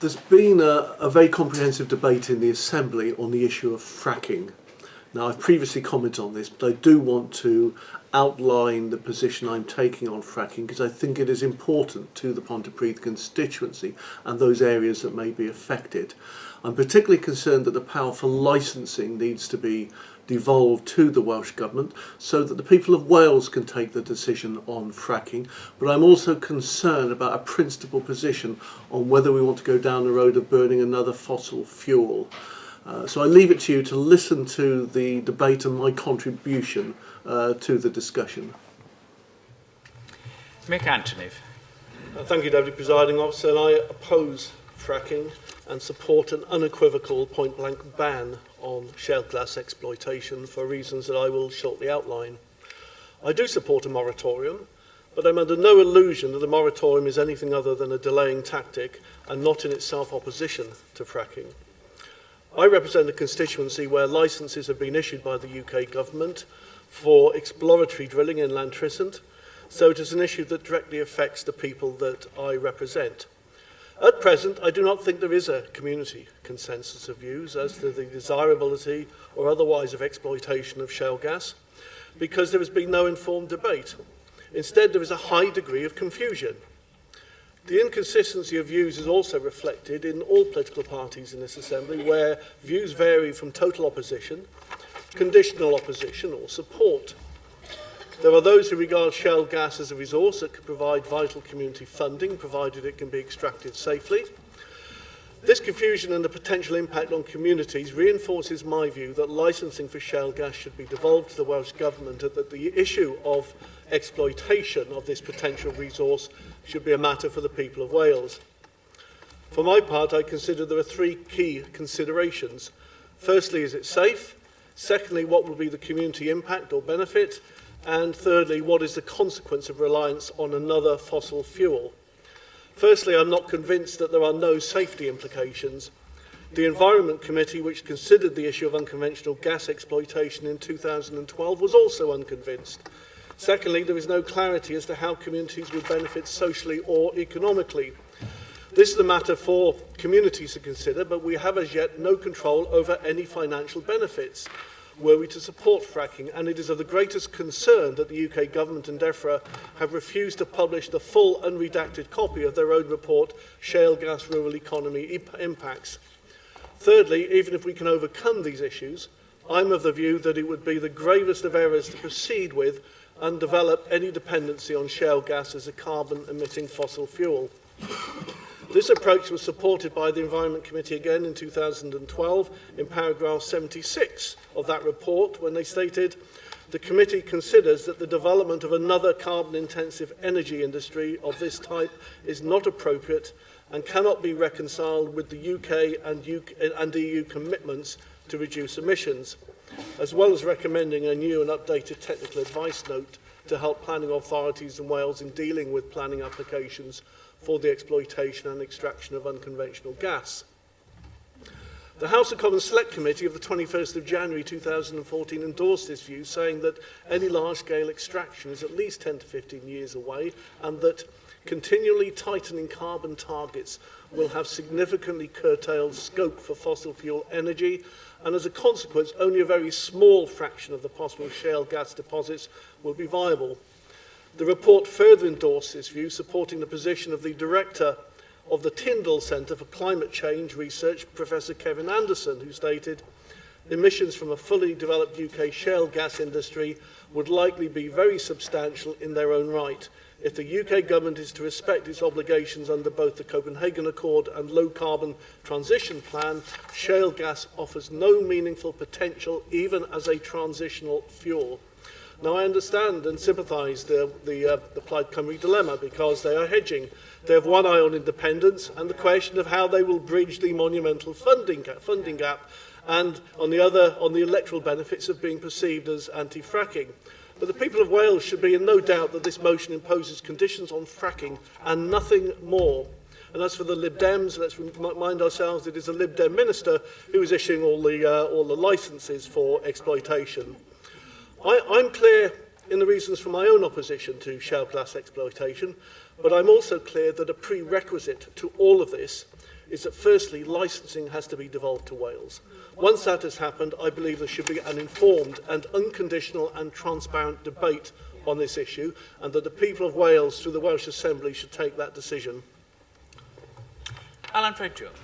There's been a very comprehensive debate in the Assembly on the issue of fracking. Now, I've previously commented on this, but I do want to outline the position I'm taking on fracking because I think it is important to the Pontypridd constituency and those areas that may be affected. I'm particularly concerned that the power for licensing needs to be devolved to the Welsh Government so that the people of Wales can take the decision on fracking, but I'm also concerned about a principal position on whether we want to go down the road of burning another fossil fuel. So I leave it to you to listen to the debate and my contribution to the discussion. Mick Anthony. Thank you, Deputy Presiding Officer. And I oppose fracking and support an unequivocal point-blank ban on shale gas exploitation for reasons that I will shortly outline. I do support a moratorium, but I'm under no illusion that a moratorium is anything other than a delaying tactic and not in itself opposition to fracking. I represent a constituency where licences have been issued by the UK government for exploratory drilling in Llantrisant, so it is an issue that directly affects the people that I represent. At present, I do not think there is a community consensus of views as to the desirability or otherwise of exploitation of shale gas, because there has been no informed debate. Instead, there is a high degree of confusion. The inconsistency of views is also reflected in all political parties in this Assembly, where views vary from total opposition, conditional opposition or support. There are those who regard shale gas as a resource that could provide vital community funding, provided it can be extracted safely. This confusion and the potential impact on communities reinforces my view that licensing for shale gas should be devolved to the Welsh Government and that the issue of exploitation of this potential resource should be a matter for the people of Wales. For my part, I consider there are three key considerations. Firstly, is it safe? Secondly, what will be the community impact or benefit? And thirdly, what is the consequence of reliance on another fossil fuel? Firstly, I'm not convinced that there are no safety implications. The Environment Committee, which considered the issue of unconventional gas exploitation in 2012, was also unconvinced. Secondly, there is no clarity as to how communities would benefit socially or economically. This is a matter for communities to consider, but we have as yet no control over any financial benefits were we to support fracking, and it is of the greatest concern that the UK Government and DEFRA have refused to publish the full unredacted copy of their own report, Shale Gas Rural Economy Impacts. Thirdly, even if we can overcome these issues, I'm of the view that it would be the gravest of errors to proceed with and develop any dependency on shale gas as a carbon-emitting fossil fuel. This approach was supported by the Environment Committee again in 2012 in paragraph 76 of that report when they stated, "The committee considers that the development of another carbon-intensive energy industry of this type is not appropriate and cannot be reconciled with the UK and EU commitments to reduce emissions, as well as recommending a new and updated technical advice note to help planning authorities in Wales in dealing with planning applications for the exploitation and extraction of unconventional gas." The House of Commons Select Committee of the 21st of January 2014 endorsed this view, saying that any large-scale extraction is at least 10 to 15 years away and that continually tightening carbon targets will have significantly curtailed scope for fossil fuel energy, and as a consequence, only a very small fraction of the possible shale gas deposits will be viable. The report further endorsed this view, supporting the position of the director of the Tyndall Centre for Climate Change Research, Professor Kevin Anderson, who stated, "Emissions from a fully developed UK shale gas industry would likely be very substantial in their own right. If the UK government is to respect its obligations under both the Copenhagen Accord and Low Carbon Transition Plan, shale gas offers no meaningful potential even as a transitional fuel." Now, I understand and sympathise the Plaid Cymru dilemma because they are hedging. They have one eye on independence and the question of how they will bridge the monumental funding gap, and on the other, on the electoral benefits of being perceived as anti-fracking. But the people of Wales should be in no doubt that this motion imposes conditions on fracking and nothing more. And as for the Lib Dems, let's remind ourselves it is a Lib Dem minister who is issuing all the licences for exploitation. I'm clear in the reasons for my own opposition to shale gas exploitation, but I'm also clear that a prerequisite to all of this is that firstly, licensing has to be devolved to Wales. Once that has happened, I believe there should be an informed and unconditional and transparent debate on this issue, and that the people of Wales, through the Welsh Assembly, should take that decision. Alan Fred-Jones.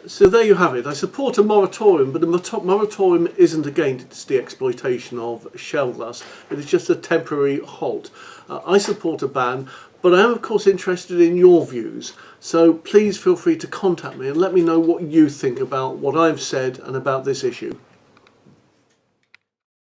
So there you have it. I support a moratorium, but the moratorium isn't against the exploitation of shell glass. It is just a temporary halt. I support a ban, but I am of course interested in your views. So please feel free to contact me and let me know what you think about what I've said and about this issue.